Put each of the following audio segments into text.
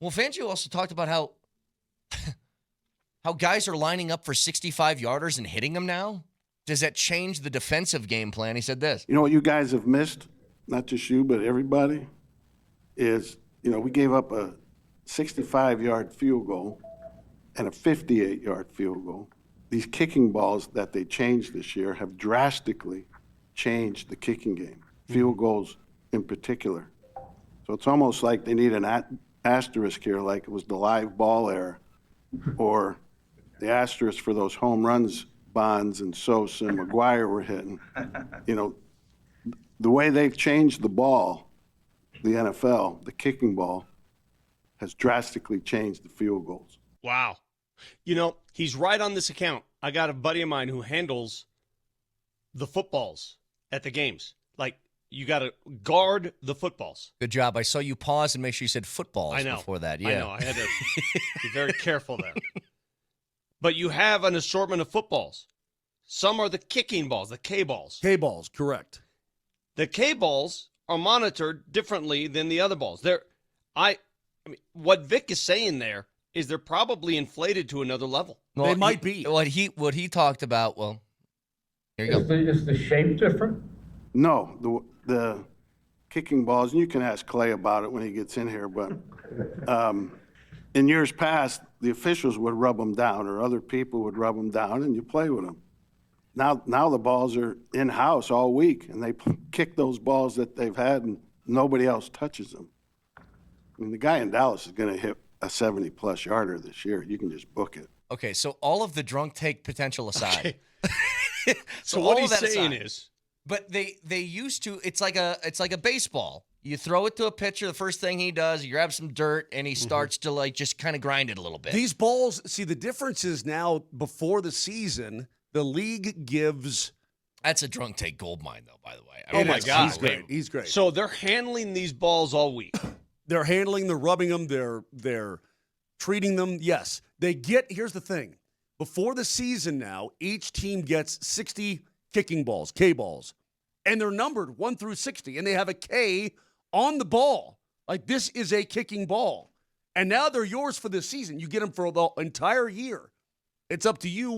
Well, Fangio also talked about how guys are lining up for 65-yarders and hitting them now. Does that change the defensive game plan? He said this. You know what you guys have missed, not just you, but everybody, is, we gave up a 65-yard field goal and a 58-yard field goal. These kicking balls that they changed this year have drastically changed the kicking game, field goals in particular. So it's almost like they need an asterisk here, like it was the live ball era, or the asterisk for those home runs Bonds and Sosa and McGuire were hitting. The way they've changed the ball, the NFL, the kicking ball, has drastically changed the field goals. Wow. He's right on this account. I got a buddy of mine who handles the footballs at the games. Like, you got to guard the footballs. Good job. I saw you pause and make sure you said footballs before that. Yeah. I know. I had to be very careful there. But you have an assortment of footballs. Some are the kicking balls, the K-balls. K-balls, correct. The K-balls are monitored differently than the other balls. I mean, what Vic is saying there is they're probably inflated to another level. Well, they might be. What he talked about, well, here you go. Is the shape different? No, the kicking balls, and you can ask Clay about it when he gets in here, but in years past, the officials would rub them down, or other people would rub them down, and you play with them. Now the balls are in-house all week, and they kick those balls that they've had, and nobody else touches them. I mean, the guy in Dallas is going to hit a 70-plus yarder this year. You can just book it. Okay, so all of the drunk take potential aside. Okay. so what he's saying is, but they used to. It's like a baseball. You throw it to a pitcher. The first thing he does, he grabs some dirt and he starts to just kind of grind it a little bit. These balls. See, the difference is now before the season, the league gives. That's a drunk take gold mine, though. By the way. Oh my God, he's great. He's great. So they're handling these balls all week. They're handling, they're rubbing them, they're treating them. Yes, they get. Here's the thing: before the season, now each team gets 60 kicking balls, K-balls, and they're numbered 1 through 60, and they have a K on the ball. Like, this is a kicking ball, and now they're yours for this season. You get them for the entire year. It's up to you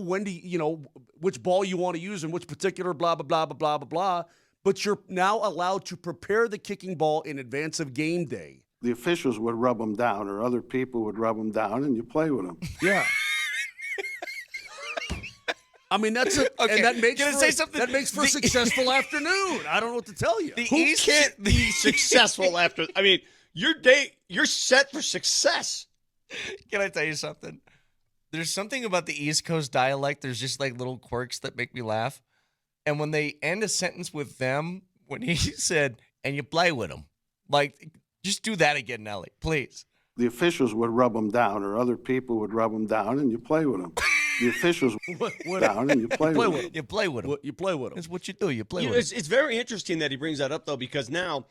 which ball you want to use and which particular blah blah blah blah blah blah blah. But you're now allowed to prepare the kicking ball in advance of game day. The officials would rub them down, or other people would rub them down, and you play with them. Yeah. I mean, that's it. Okay. And that makes Can I say something? That makes for a successful afternoon. I don't know what to tell you. Who can't be successful after? I mean, you're set for success. Can I tell you something? There's something about the East Coast dialect. There's just like little quirks that make me laugh. And when they end a sentence with them, when he said, and you play with them, like, just do that again, Nelly, please. The officials would rub them down, or other people would rub them down, and you play with them. The officials down, and you play with them. You play with them. You play with them. That's what you do. You play with them. It's very interesting that he brings that up, though, because now,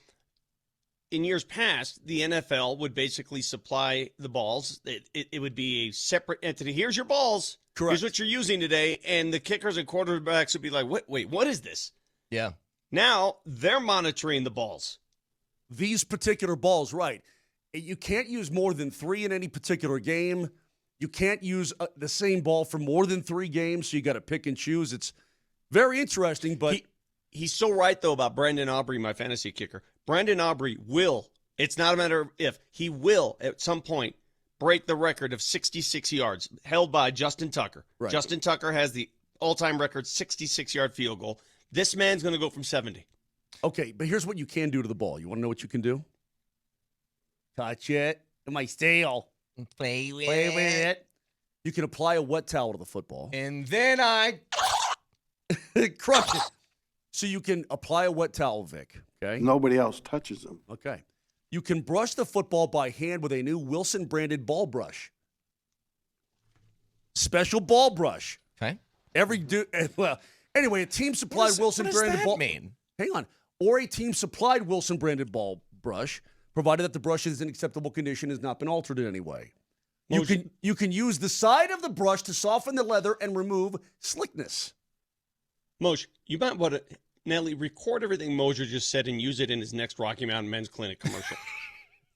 in years past, the NFL would basically supply the balls. It would be a separate entity. Here's your balls. Correct. Here's what you're using today. And the kickers and quarterbacks would be like, wait, what is this? Yeah. Now they're monitoring the balls. These particular balls, right. You can't use more than 3 in any particular game. You can't use the same ball for more than 3 games, so you got to pick and choose. It's very interesting, but he's so right, though, about Brandon Aubrey, my fantasy kicker. Brandon Aubrey will, it's not a matter of if, he will at some point break the record of 66 yards held by Justin Tucker. Right. Justin Tucker has the all-time record 66-yard field goal. This man's going to go from 70. Okay, but here's what you can do to the ball. You want to know what you can do? Touch it. It might stale. Play with it. You can apply a wet towel to the football. And then I crush it. So you can apply a wet towel, Vic. Okay. Nobody else touches them. Okay. You can brush the football by hand with a new Wilson-branded ball brush. Special ball brush. Okay. Anyway, a team-supplied Wilson-branded ball. What does that mean? Hang on. Or a team-supplied Wilson-branded ball brush, provided that the brush is in acceptable condition, has not been altered in any way. You can use the side of the brush to soften the leather and remove slickness. Moshe, you might want to, Nelly, record everything Moser just said and use it in his next Rocky Mountain Men's Clinic commercial.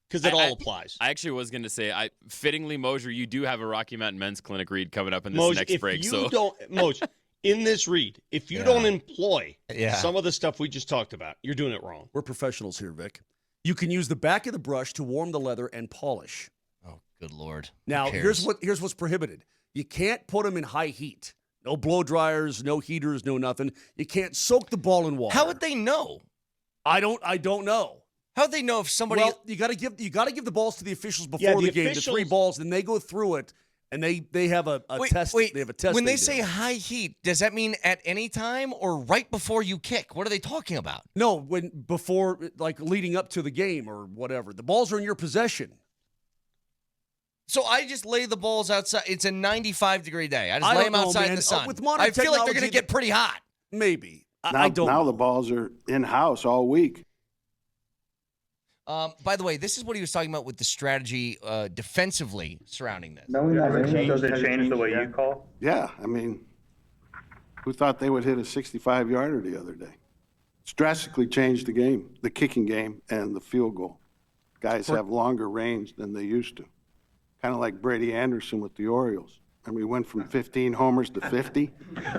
because it all applies. I actually was going to say, fittingly, Moser, you do have a Rocky Mountain Men's Clinic read coming up in this Moj, next if break. you don't, Moj, in this read, if you don't employ some of the stuff we just talked about, you're doing it wrong. We're professionals here, Vic. You can use the back of the brush to warm the leather and polish. Oh, good Lord. Now, here's what's prohibited. You can't put them in high heat. No blow dryers, no heaters, no nothing. You can't soak the ball in water. How would they know? I don't know. How would they know if somebody? Well, you got to give the balls to the officials before the game. The 3 balls, and they go through it, and they have a test. They have a test. When they say high heat, does that mean at any time or right before you kick? What are they talking about? No, before leading up to the game or whatever. The balls are in your possession. So I just lay the balls outside. It's a 95-degree day. I just lay them outside in the sun. With modern I feel like they're going to technology, get pretty hot. Maybe. I don't know. The balls are in-house all week. By the way, this is what he was talking about with the strategy defensively surrounding this. Does it change the way you call? Yeah, I mean, who thought they would hit a 65-yarder the other day? It's drastically changed the game, the kicking game, and the field goal. Guys have longer range than they used to. Kind of like Brady Anderson with the Orioles. And we went from 15 homers to 50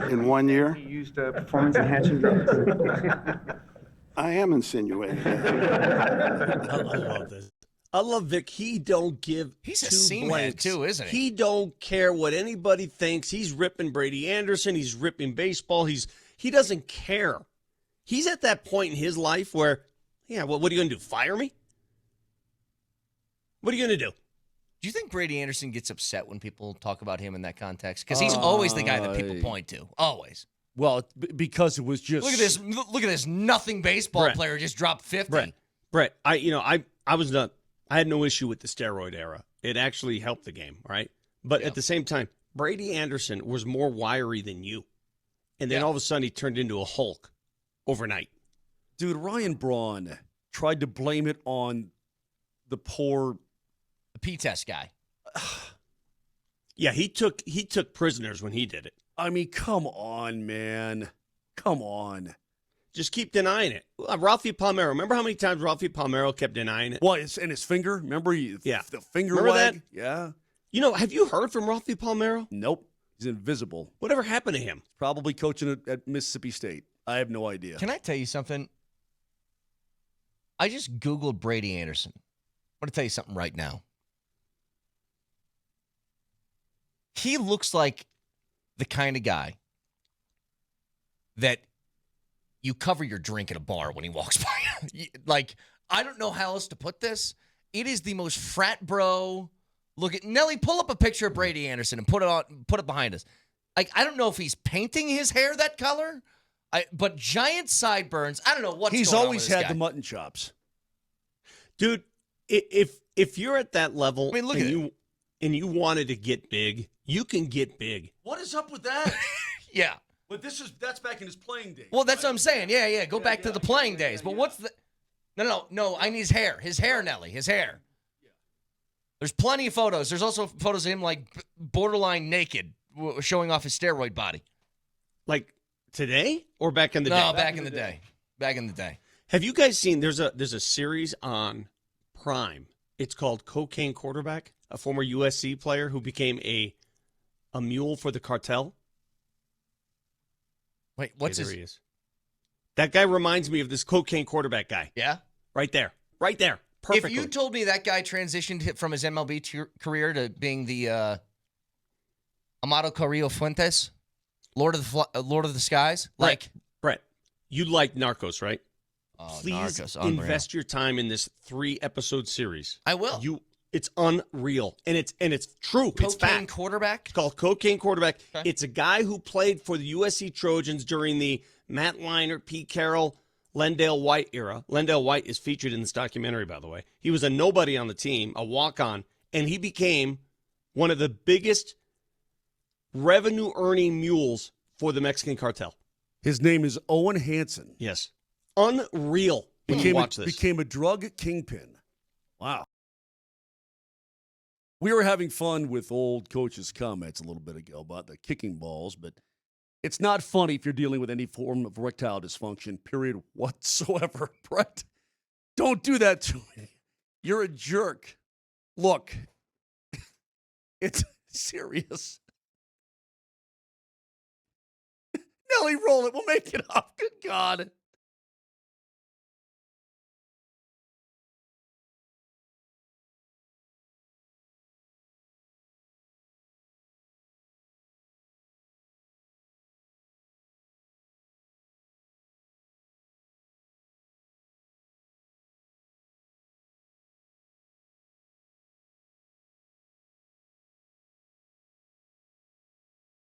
in 1 year. He used performance-enhancing drugs. I am insinuating that. I love this. I love Vic. He don't give He's a two seam head blanks. too, isn't he? He don't care what anybody thinks. He's ripping Brady Anderson. He's ripping baseball. He doesn't care. He's at that point in his life where, what are you going to do? Fire me? What are you going to do? Do you think Brady Anderson gets upset when people talk about him in that context? Because he's always the guy that people point to. Always. Well, because it was just look at this nothing baseball player just dropped 50. Brett, I was not. I had no issue with the steroid era. It actually helped the game, right? But at the same time, Brady Anderson was more wiry than you, and then all of a sudden he turned into a Hulk overnight. Dude, Ryan Braun tried to blame it on the poor. The P-test guy. Yeah, he took prisoners when he did it. I mean, come on, man. Come on. Just keep denying it. Ralphie Palmeiro. Remember how many times Ralphie Palmeiro kept denying it? What? And his finger? Remember? The finger Remember lag? that? Yeah. Have you heard from Ralphie Palmeiro? Nope. He's invisible. Whatever happened to him? Probably coaching at Mississippi State. I have no idea. Can I tell you something? I just Googled Brady Anderson. I'm going to tell you something right now. He looks like the kind of guy that you cover your drink at a bar when he walks by. Like, I don't know how else to put this. It is the most frat bro. Look at Nelly. Pull up a picture of Brady Anderson and put it behind us. Like, I don't know if he's painting his hair that color, but giant sideburns. I don't know what's He's going on always with this had guy. the mutton chops, dude. If you're at that level, I mean, look at it. And you wanted to get big, you can get big. What is up with that? Yeah. But that's back in his playing days. Well, that's what I'm saying. Yeah. Go back to the playing days. But what's the? No. I need his hair. His hair, Nelly. His hair. There's plenty of photos. There's also photos of him like borderline naked, showing off his steroid body. Like today or back in the day? No, back in the day. Back in the day. Have you guys seen? There's a series on Prime. It's called Cocaine Quarterback, a former USC player who became a mule for the cartel. Wait, what's There his? he is. That guy reminds me of this cocaine quarterback guy. Yeah. Right there. Perfectly. If you told me that guy transitioned from his MLB career to being the Amado Carrillo Fuentes, Lord of the Skies, like Brett, you like Narcos, right? Oh, Please Narcos, unreal. invest your time in this 3-episode series. I will. It's unreal, and it's true. It's Cocaine fact. quarterback. It's called Cocaine Quarterback. Okay. It's a guy who played for the USC Trojans during the Matt Leinart, Pete Carroll, Lendale White era. Lendale White is featured in this documentary, by the way. He was a nobody on the team, a walk-on, and he became one of the biggest revenue-earning mules for the Mexican cartel. His name is Owen Hansen. Yes. Unreal. When you watch this. Became a drug kingpin. Wow. We were having fun with old coach's comments a little bit ago about the kicking balls, but it's not funny if you're dealing with any form of erectile dysfunction, period, whatsoever. Brett, don't do that to me. You're a jerk. Look, it's serious. Nelly, roll it. We'll make it up. Good God.